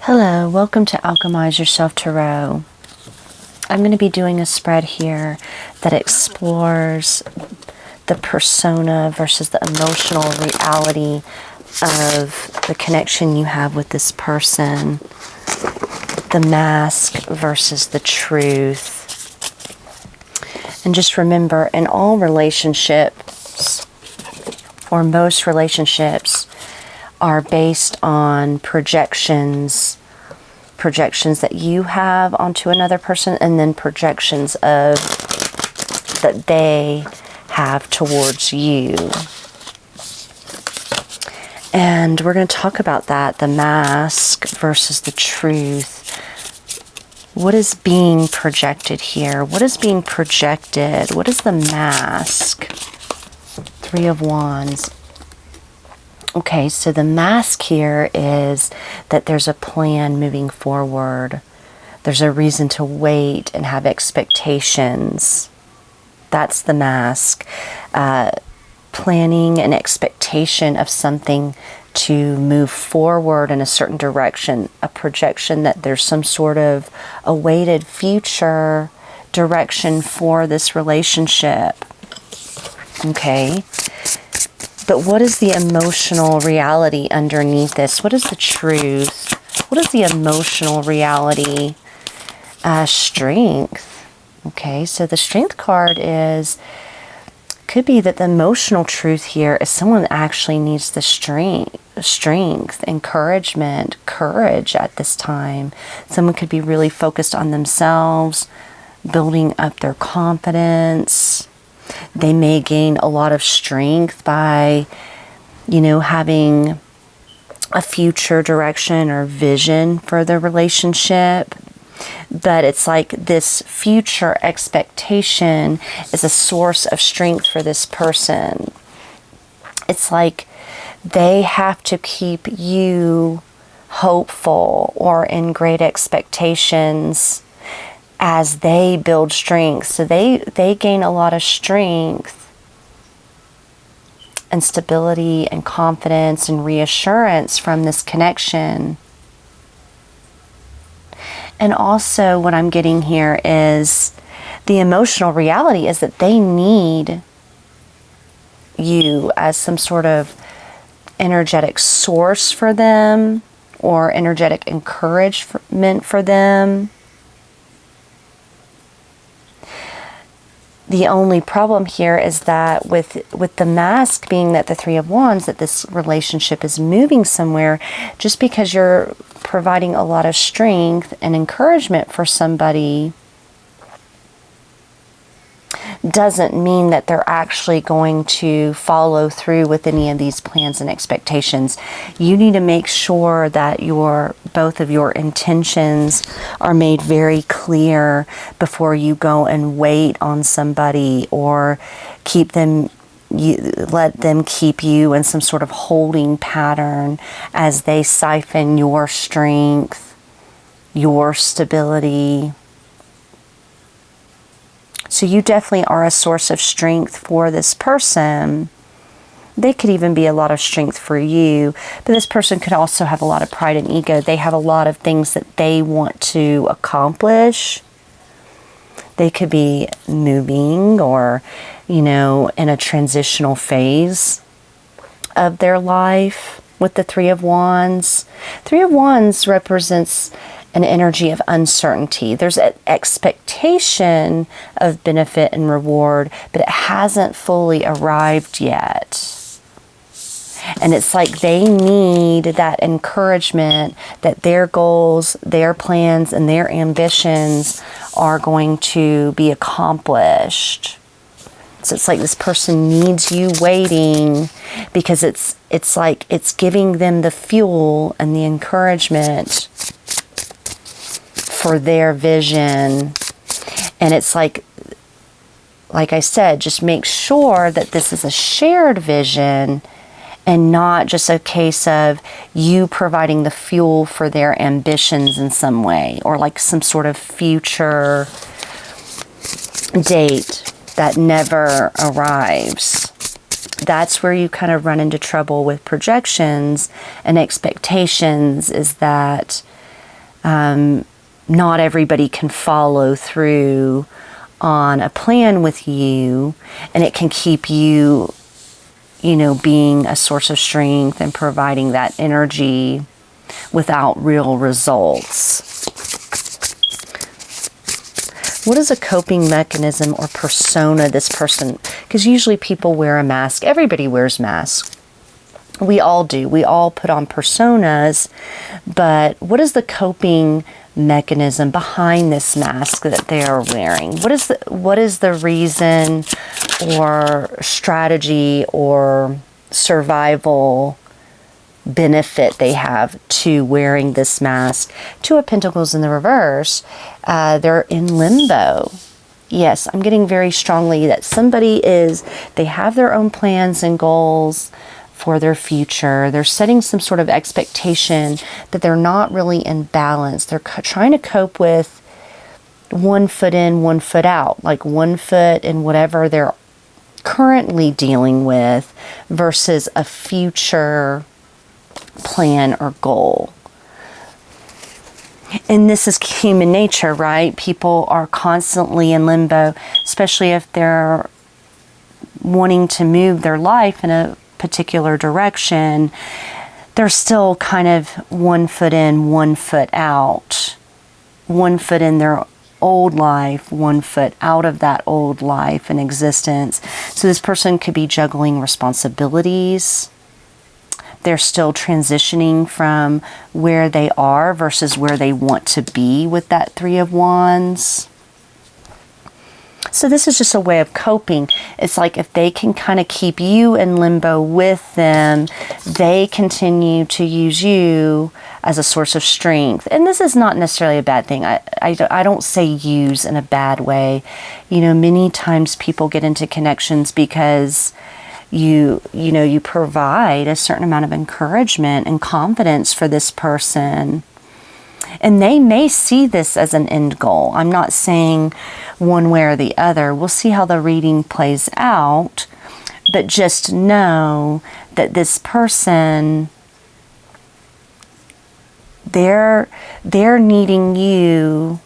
Hello, welcome to Alchemize Yourself Tarot. I'm going to be doing a spread here that explores the persona versus the emotional reality of the connection you have with this person, the mask versus the truth. And just remember, in all relationships, or most relationships, are based on projections that you have onto another person, and then projections of that they have towards you. And we're going to talk about that, the mask versus the truth. What is being projected here? What is being projected? What is the mask? Three of Wands. Okay, so the mask here is that there's a plan moving forward. There's a reason to wait and have expectations. That's the mask. Planning and expectation of something to move forward in a certain direction. A projection that there's some sort of awaited future direction for this relationship. Okay. But what is the emotional reality underneath this? What is the truth? What is the emotional reality? Strength. Okay, so the strength card could be that the emotional truth here is someone actually needs the strength, encouragement, courage at this time. Someone could be really focused on themselves, building up their confidence. They may gain a lot of strength by, having a future direction or vision for the relationship. But it's like this future expectation is a source of strength for this person. It's like they have to keep you hopeful or in great expectations as they build strength. So they gain a lot of strength and stability and confidence and reassurance from this connection. And also what I'm getting here is the emotional reality is that they need you as some sort of energetic source for them or energetic encouragement for them. The only problem here is that with the mask being that the Three of Wands, that this relationship is moving somewhere, just because you're providing a lot of strength and encouragement for somebody doesn't mean that they're actually going to follow through with any of these plans and expectations. You need to make sure that both of your intentions are made very clear before you go and wait on somebody or let them keep you in some sort of holding pattern as they siphon your strength, your stability. So you definitely are a source of strength for this person. They could even be a lot of strength for you, but this person could also have a lot of pride and ego. They have a lot of things that they want to accomplish. They could be moving or, in a transitional phase of their life with the Three of Wands. Three of Wands represents an energy of uncertainty. There's an expectation of benefit and reward, but it hasn't fully arrived yet. And it's like they need that encouragement that their goals, their plans, and their ambitions are going to be accomplished. So it's like this person needs you waiting because it's like it's giving them the fuel and the encouragement for their vision. And it's like I said, just make sure that this is a shared vision and not just a case of you providing the fuel for their ambitions in some way, or like some sort of future date that never arrives. That's where you kind of run into trouble with projections and expectations, is that Not everybody can follow through on a plan with you, and it can keep you, being a source of strength and providing that energy without real results. What is a coping mechanism or persona this person, because usually people wear a mask. Everybody wears masks. We all do. We all put on personas, but what is the coping mechanism behind this mask that they are wearing? What is the reason or strategy or survival benefit they have to wearing this mask? Two of Pentacles in the reverse. They're in limbo. Yes, I'm getting very strongly that they have their own plans and goals for their future. They're setting some sort of expectation that they're not really in balance. They're trying to cope with one foot in, one foot out, like one foot in whatever they're currently dealing with versus a future plan or goal. And this is human nature, right? People are constantly in limbo, especially if they're wanting to move their life in a particular direction. They're still kind of one foot in, one foot out, one foot in their old life, one foot out of that old life and existence. So this person could be juggling responsibilities. They're still transitioning from where they are versus where they want to be with that Three of Wands. So this is just a way of coping. It's like if they can kind of keep you in limbo with them, they continue to use you as a source of strength. And this is not necessarily a bad thing. I don't say use in a bad way. Many times people get into connections because you provide a certain amount of encouragement and confidence for this person. And they may see this as an end goal. I'm not saying one way or the other. We'll see how the reading plays out. But just know that this person, they're needing you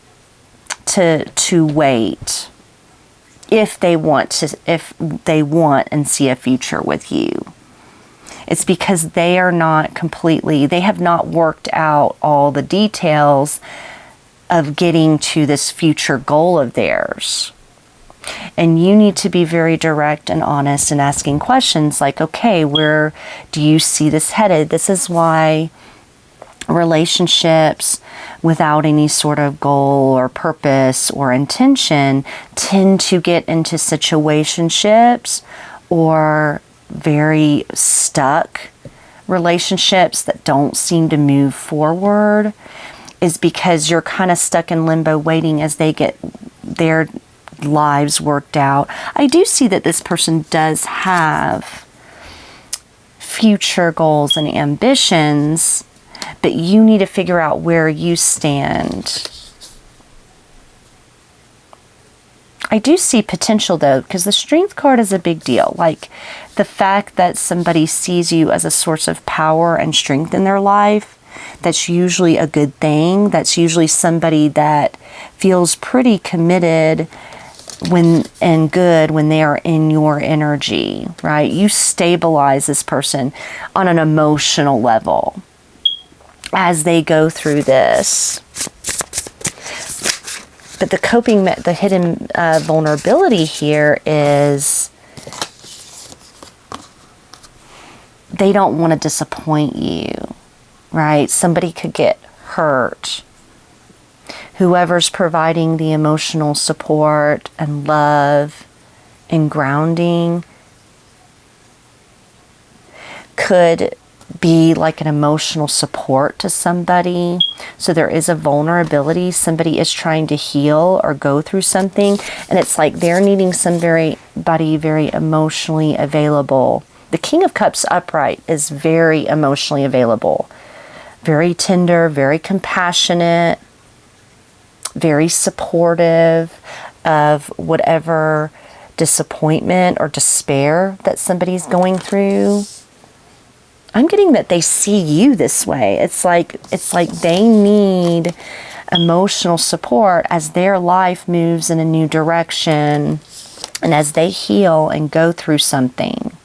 to wait if they want and see a future with you. It's because they have not worked out all the details of getting to this future goal of theirs. And you need to be very direct and honest and asking questions like, okay, where do you see this headed? This is why relationships without any sort of goal or purpose or intention tend to get into situationships or very stuck relationships that don't seem to move forward, is because you're kind of stuck in limbo waiting as they get their lives worked out. I do see that this person does have future goals and ambitions, but you need to figure out where you stand. I do see potential though, because the Strength card is a big deal. Like the fact that somebody sees you as a source of power and strength in their life, that's usually a good thing. That's usually somebody that feels pretty committed and good when they are in your energy, right? You stabilize this person on an emotional level as they go through this. But the hidden vulnerability here is they don't want to disappoint you, right? Somebody could get hurt. Whoever's providing the emotional support and love and grounding could be like an emotional support to somebody. So there is a vulnerability. Somebody is trying to heal or go through something, and it's like they're needing somebody very emotionally available. The King of Cups upright is very emotionally available, very tender, very compassionate, very supportive of whatever disappointment or despair that somebody's going through. I'm getting that they see you this way. It's like they need emotional support as their life moves in a new direction and as they heal and go through something.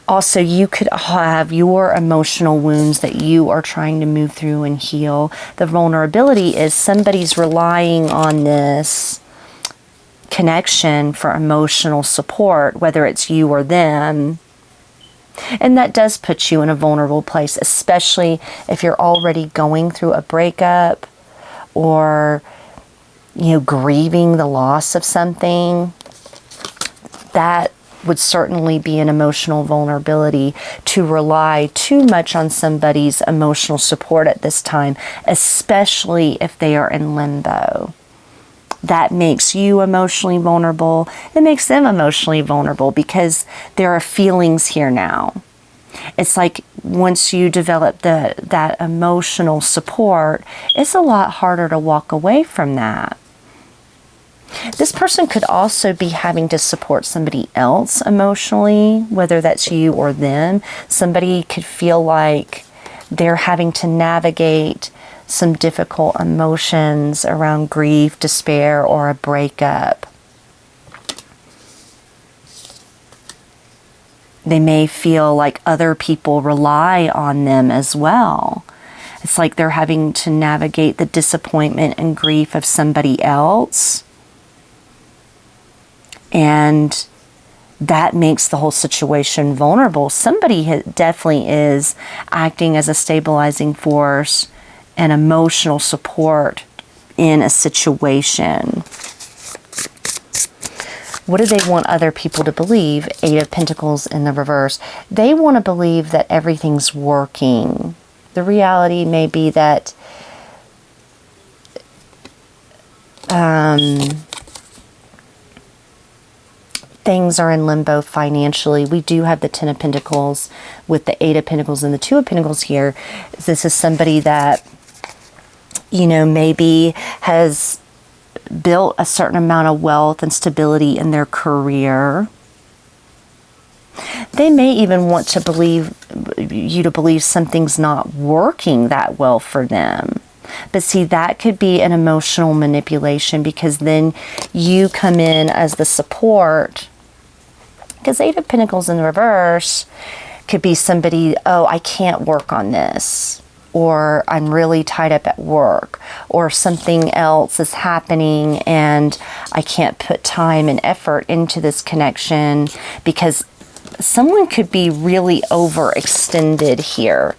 Also, you could have your emotional wounds that you are trying to move through and heal. The vulnerability is somebody's relying on this connection for emotional support, whether it's you or them. And that does put you in a vulnerable place, especially if you're already going through a breakup or, grieving the loss of something. That would certainly be an emotional vulnerability to rely too much on somebody's emotional support at this time, especially if they are in limbo. That makes you emotionally vulnerable. It makes them emotionally vulnerable because there are feelings here now. It's like once you develop that emotional support, it's a lot harder to walk away from that. This person could also be having to support somebody else emotionally, whether that's you or them. Somebody could feel like they're having to navigate some difficult emotions around grief, despair, or a breakup. They may feel like other people rely on them as well. It's like they're having to navigate the disappointment and grief of somebody else. And that makes the whole situation vulnerable. Somebody definitely is acting as a stabilizing force and emotional support in a situation. What do they want other people to believe? Eight of Pentacles in the reverse. They want to believe that everything's working. The reality may be that things are in limbo financially. We do have the Ten of Pentacles with the Eight of Pentacles and the Two of Pentacles here. This is somebody that, maybe has built a certain amount of wealth and stability in their career. They may even want to believe something's not working that well for them. But see, that could be an emotional manipulation because then you come in as the support. Because Eight of Pentacles in the reverse could be somebody, I can't work on this. Or I'm really tied up at work. Or something else is happening and I can't put time and effort into this connection because someone could be really overextended here.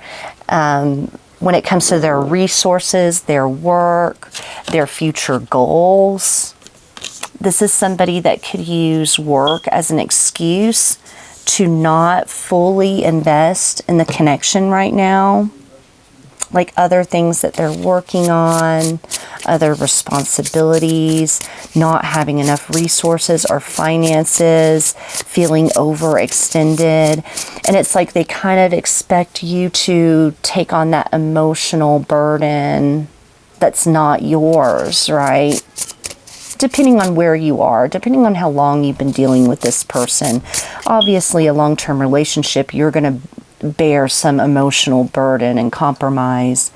When it comes to their resources, their work, their future goals. This is somebody that could use work as an excuse to not fully invest in the connection right now. Like other things that they're working on, other responsibilities, not having enough resources or finances, feeling overextended. And it's like they kind of expect you to take on that emotional burden that's not yours, right? Depending on where you are, depending on how long you've been dealing with this person. Obviously, a long-term relationship, you're going to bear some emotional burden and compromise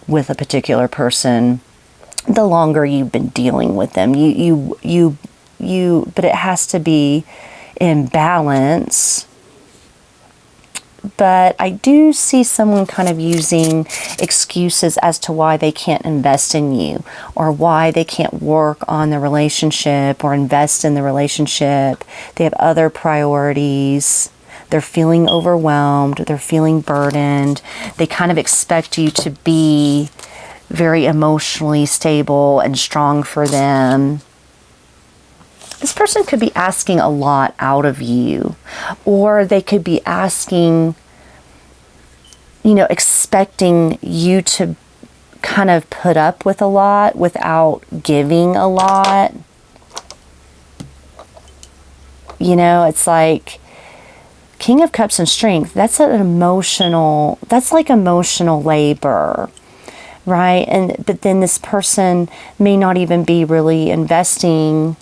with a particular person the longer you've been dealing with them. But it has to be in balance. But I do see someone kind of using excuses as to why they can't invest in you or why they can't work on the relationship or invest in the relationship. They have other priorities. They're feeling overwhelmed. They're feeling burdened. They kind of expect you to be very emotionally stable and strong for them. This person could be asking a lot out of you, or they could be asking, expecting you to kind of put up with a lot without giving a lot. It's like King of Cups and Strength. That's like emotional labor. Right? But then this person may not even be really investing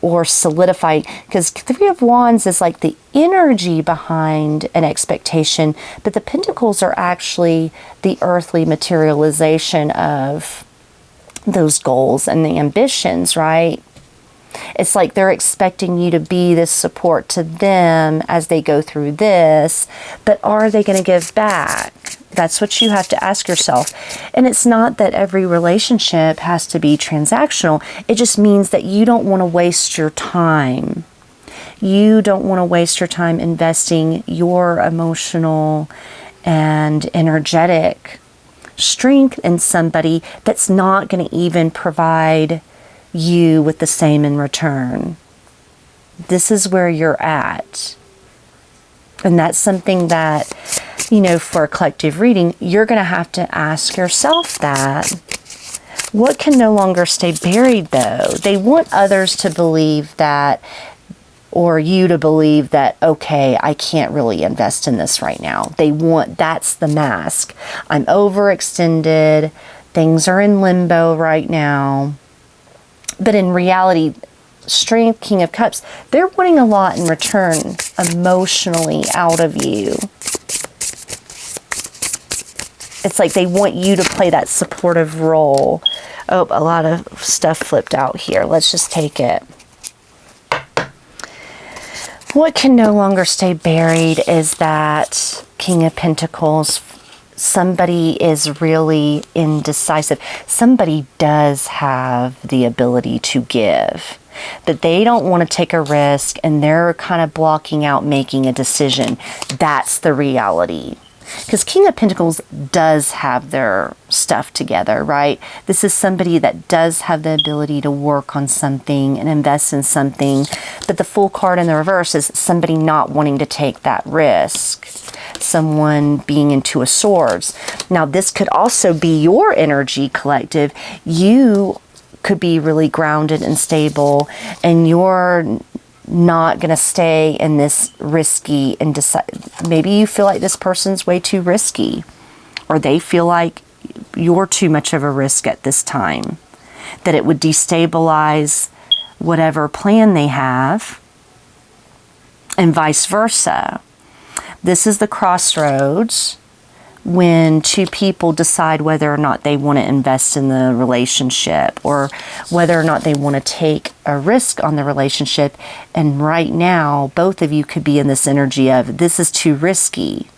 or solidify, because Three of Wands is like the energy behind an expectation, but the Pentacles are actually the earthly materialization of those goals and the ambitions, right? It's like they're expecting you to be this support to them as they go through this, but are they going to give back? That's what you have to ask yourself. And it's not that every relationship has to be transactional. It just means that you don't want to waste your time. You don't want to waste your time investing your emotional and energetic strength in somebody that's not going to even provide you with the same in return. This is where you're at. And that's something that, you know, for a collective reading, you're going to have to ask yourself that. What can no longer stay buried, though? They want others to believe that, or you to believe that, okay, I can't really invest in this right now. That's the mask. I'm overextended. Things are in limbo right now. But in reality, Strength, King of Cups, they're wanting a lot in return emotionally out of you. It's like they want you to play that supportive role. Oh, a lot of stuff flipped out here. Let's just take it. What can no longer stay buried is that King of Pentacles, somebody is really indecisive. Somebody does have the ability to give, but they don't want to take a risk and they're kind of blocking out making a decision. That's the reality. Because King of Pentacles does have their stuff together, right? This is somebody that does have the ability to work on something and invest in something. But the Fool card in the reverse is somebody not wanting to take that risk. Someone being in Two of Swords. Now, this could also be your energy, collective. You could be really grounded and stable, and you're not going to stay in this risky and maybe you feel like this person's way too risky, or they feel like you're too much of a risk at this time, that it would destabilize whatever plan they have, and vice versa. This is the crossroads when two people decide whether or not they want to invest in the relationship, or whether or not they want to take a risk on the relationship. And right now, both of you could be in this energy of, this is too risky,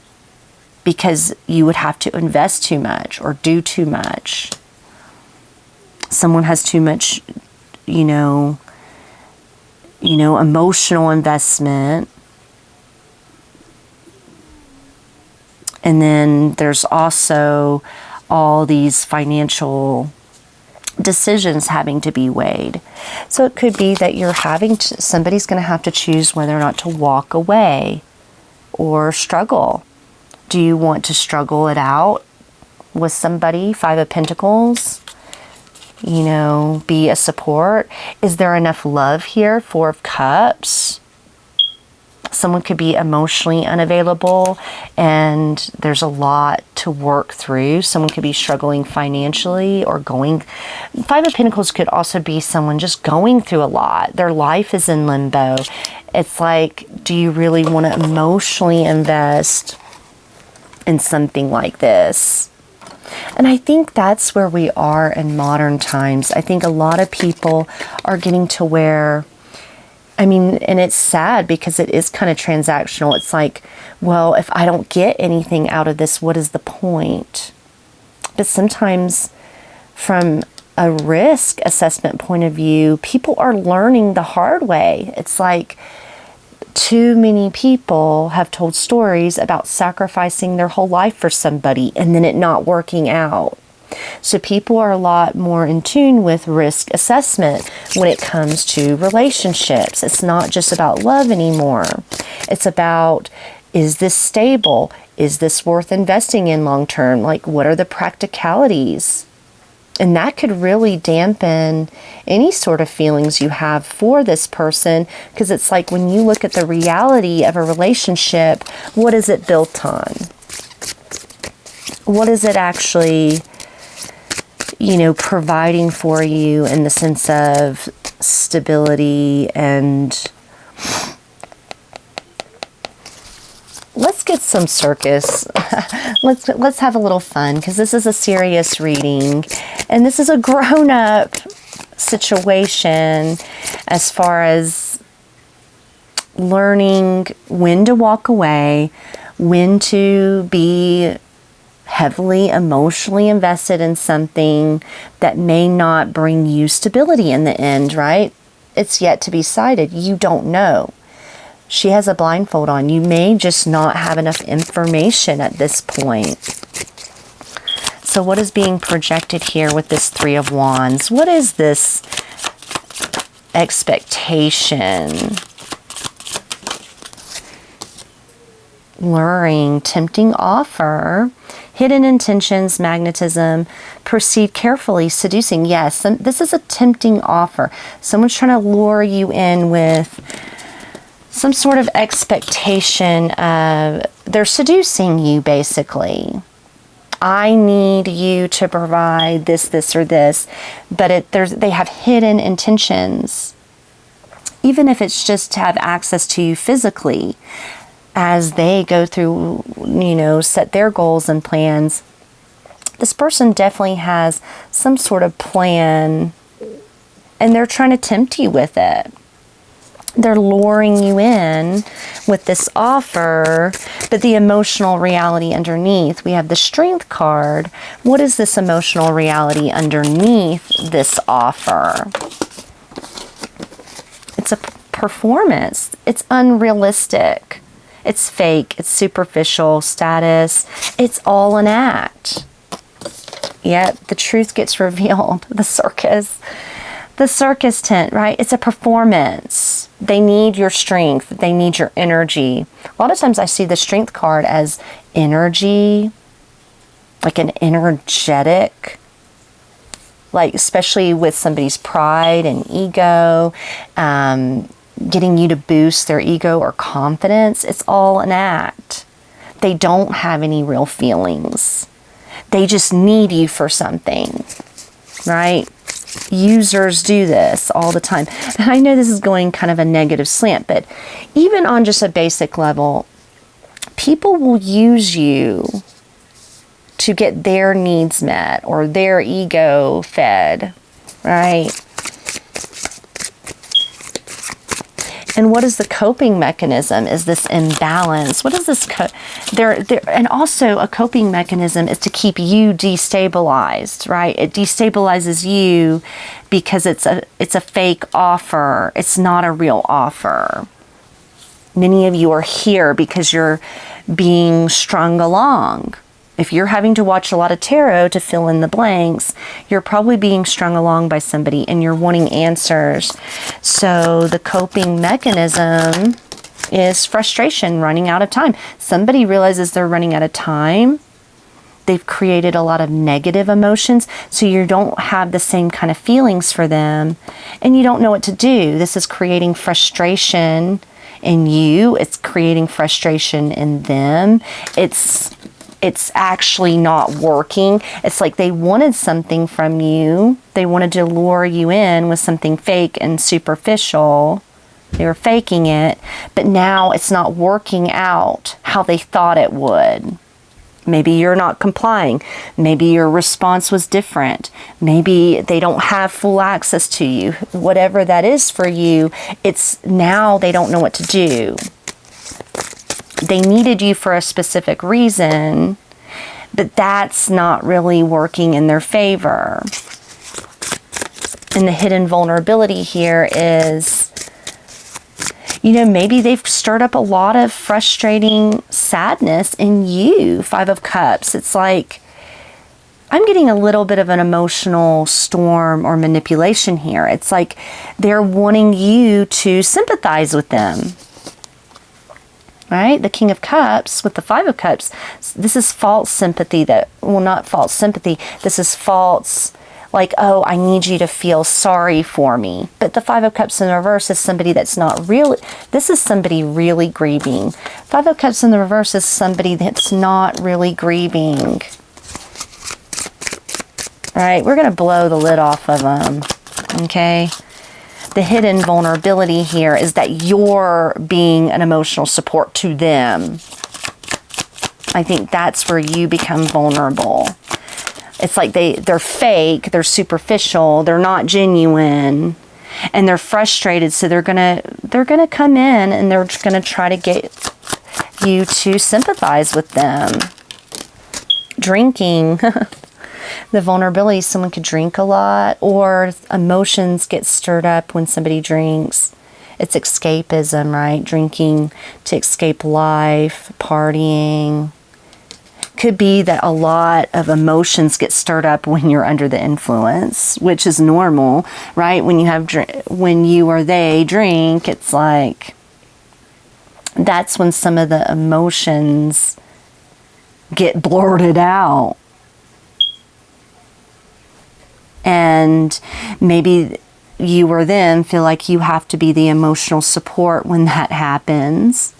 because you would have to invest too much or do too much. Someone has too much, emotional investment. And then there's also all these financial decisions having to be weighed. So it could be that somebody's going to have to choose whether or not to walk away or struggle. Do you want to struggle it out with somebody? Five of Pentacles, be a support. Is there enough love here? Four of Cups. Someone could be emotionally unavailable and there's a lot to work through. Someone could be struggling financially or Five of Pentacles could also be someone just going through a lot. Their life is in limbo. It's like, do you really want to emotionally invest in something like this? And I think that's where we are in modern times. I think a lot of people are getting to where, and it's sad because it is kind of transactional. It's like, well, if I don't get anything out of this, what is the point? But sometimes from a risk assessment point of view, people are learning the hard way. It's like too many people have told stories about sacrificing their whole life for somebody and then it not working out. So people are a lot more in tune with risk assessment when it comes to relationships. It's not just about love anymore. It's about, is this stable? Is this worth investing in long term? Like, what are the practicalities? And that could really dampen any sort of feelings you have for this person, because it's like when you look at the reality of a relationship, what is it built on? What is it actually providing for you in the sense of stability, and let's get some circus. let's have a little fun, because this is a serious reading, and this is a grown-up situation as far as learning when to walk away, when to be heavily emotionally invested in something that may not bring you stability in the end, right? It's yet to be decided. You don't know. She has a blindfold on. You may just not have enough information at this point. So what is being projected here with this Three of Wands? What is this expectation? Luring, tempting offer, hidden intentions, magnetism, proceed carefully, seducing. Yes, this is a tempting offer. Someone's trying to lure you in with some sort of expectation of, they're seducing you basically. I need you to provide this, this, or this, but they have hidden intentions. Even if it's just to have access to you physically, as they go through, set their goals and plans, this person definitely has some sort of plan, and they're trying to tempt you with it. They're luring you in with this offer, but the emotional reality underneath, we have the Strength card. What is this emotional reality underneath this offer? It's a performance. It's unrealistic. It's fake. It's superficial status. It's all an act. Yet the truth gets revealed. The circus tent, right? It's a performance. They need your strength. They need your energy. A lot of times I see the Strength card as energy, like an energetic, like especially with somebody's pride and ego, getting you to boost their ego or confidence. It's all an act. They don't have any real feelings. They just need you for something, right? Users do this all the time. And I know this is going kind of a negative slant, but even on just a basic level, people will use you to get their needs met or their ego fed, right? And what is the coping mechanism? Is this imbalance? What is this? And also a coping mechanism is to keep you destabilized, right? It destabilizes you because it's a fake offer. It's not a real offer. Many of you are here because you're being strung along. If you're having to watch a lot of tarot to fill in the blanks, you're probably being strung along by somebody and you're wanting answers. So the coping mechanism is frustration, running out of time. Somebody realizes they're running out of time. They've created a lot of negative emotions, so you don't have the same kind of feelings for them and you don't know what to do. This is creating frustration in you. It's creating frustration in them. It's actually not working. It's like they wanted something from you. They wanted to lure you in with something fake and superficial. They were faking it, but now it's not working out how they thought it would. Maybe you're not complying. Maybe your response was different. Maybe they don't have full access to you. Whatever that is for you, it's now they don't know what to do. They needed you for a specific reason, but that's not really working in their favor. And the hidden vulnerability here is, maybe they've stirred up a lot of frustrating sadness in you. Five of Cups. It's like, I'm getting a little bit of an emotional storm or manipulation here. It's like they're wanting you to sympathize with them. Right? The King of Cups with the Five of Cups. This is false sympathy not false sympathy. This is false, like, oh, I need you to feel sorry for me. But the Five of Cups in the reverse is somebody that's not really, this is somebody really grieving. Five of Cups in the reverse is somebody that's not really grieving. All right, we're going to blow the lid off of them. Okay? the hidden vulnerability here is that you're being an emotional support to them. I think that's where you become vulnerable. It's like they're fake, they're superficial, they're not genuine, and they're frustrated, so they're gonna come in and they're gonna try to get you to sympathize with them. Drinking. The vulnerability, someone could drink a lot, or emotions get stirred up when somebody drinks. It's escapism, right? Drinking to escape life, partying. Could be that a lot of emotions get stirred up when you're under the influence, which is normal, right? When you or they drink, it's like that's when some of the emotions get blurted out. And maybe you or them feel like you have to be the emotional support when that happens,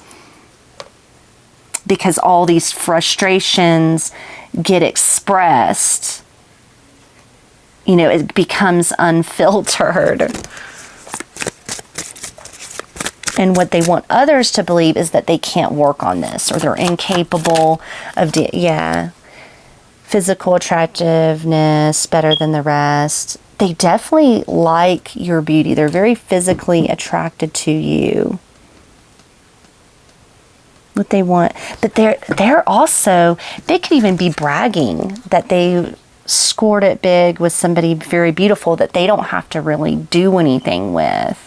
because all these frustrations get expressed. You know, it becomes unfiltered. And what they want others to believe is that they can't work on this, or they're incapable of physical attractiveness better than the rest. They definitely like your beauty. They're very physically attracted to you. What they want, but they're also, they could even be bragging that they scored it big with somebody very beautiful that they don't have to really do anything with.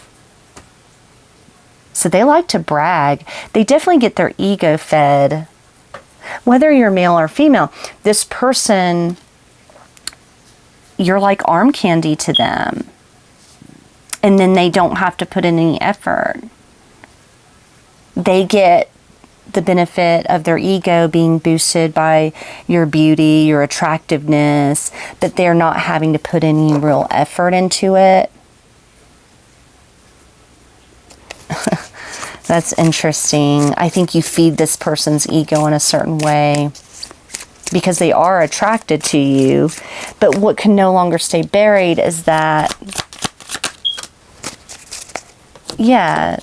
So they like to brag. They definitely get their ego fed. Whether you're male or female, this person, you're like arm candy to them. And then they don't have to put in any effort. They get the benefit of their ego being boosted by your beauty, your attractiveness, but they're not having to put any real effort into it. That's interesting. I think you feed this person's ego in a certain way because they are attracted to you. But what can no longer stay buried is that, yeah,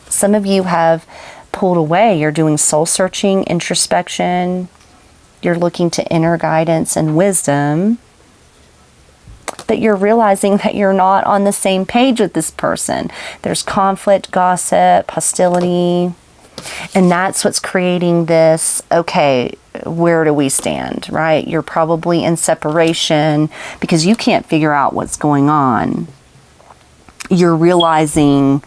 some of you have pulled away. You're doing soul searching, introspection. You're looking to inner guidance and wisdom. But you're realizing that you're not on the same page with this person. There's conflict, gossip, hostility. And that's what's creating this, okay, where do we stand, right? You're probably in separation because you can't figure out what's going on. You're realizing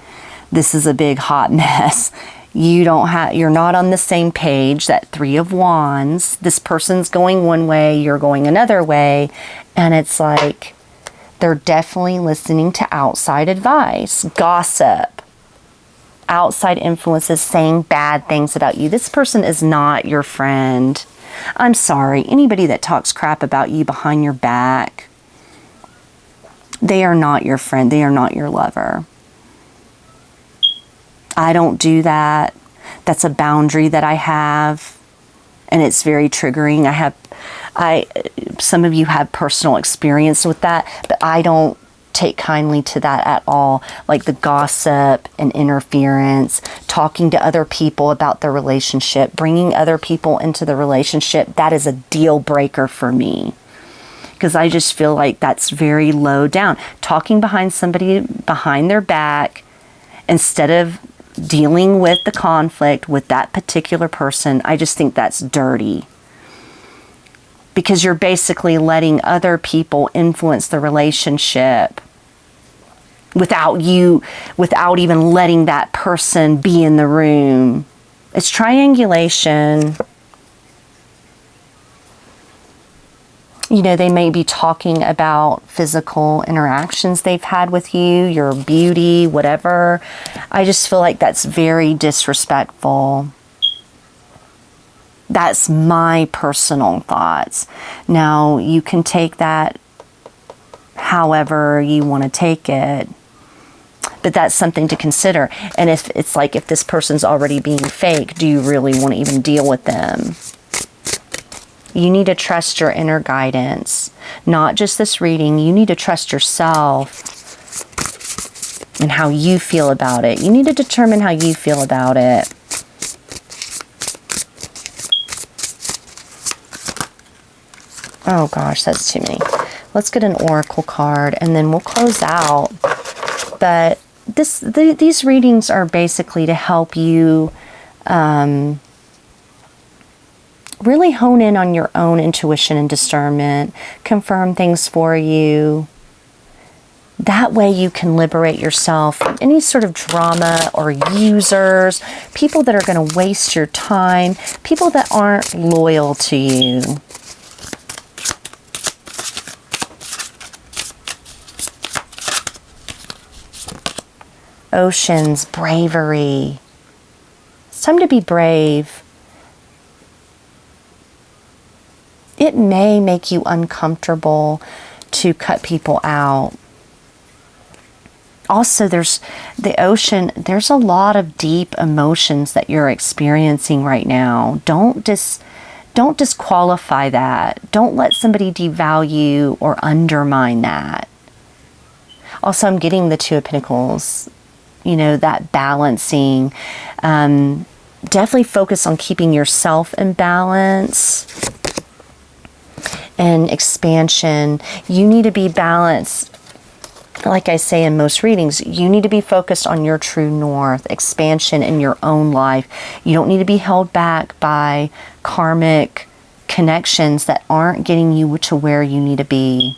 this is a big hot mess. You're not on the same page, that Three of Wands. This person's going one way, you're going another way. And it's like, they're definitely listening to outside advice, gossip, outside influences saying bad things about you. This person is not your friend. I'm sorry. Anybody that talks crap about you behind your back, they are not your friend. They are not your lover. I don't do that. That's a boundary that I have, and it's very triggering. Some of you have personal experience with that, but I don't take kindly to that at all. Like the gossip and interference, talking to other people about the relationship, bringing other people into the relationship, that is a deal breaker for me. Because I just feel like that's very low down. Talking behind somebody, behind their back, instead of dealing with the conflict with that particular person, I just think that's dirty. Because you're basically letting other people influence the relationship without even letting that person be in the room. It's triangulation. You know, they may be talking about physical interactions they've had with you, your beauty, whatever. I just feel like that's very disrespectful. That's my personal thoughts. Now, you can take that however you want to take it, but that's something to consider. And if it's like, if this person's already being fake, do you really want to even deal with them? You need to trust your inner guidance, not just this reading. You need to trust yourself. and how you feel about it. You need to determine how you feel about it. Oh gosh, that's too many. Let's get an oracle card and then we'll close out. But these readings are basically to help you really hone in on your own intuition and discernment, confirm things for you. That way you can liberate yourself from any sort of drama or users, people that are going to waste your time, people that aren't loyal to you. Oceans, bravery. It's time to be brave. It may make you uncomfortable to cut people out. Also, there's the ocean. There's a lot of deep emotions that you're experiencing right now. Don't disqualify that. Don't let somebody devalue or undermine that. Also, I'm getting the Two of Pentacles. You know, that balancing. Definitely focus on keeping yourself in balance and expansion. You need to be balanced. Like I say in most readings, you need to be focused on your true north, expansion in your own life. You don't need to be held back by karmic connections that aren't getting you to where you need to be.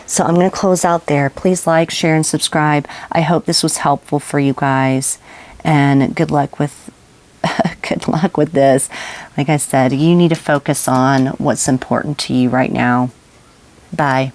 So I'm going to close out there. Please like, share, and subscribe. I hope this was helpful for you guys. And good luck with this. Like I said, you need to focus on what's important to you right now. Bye.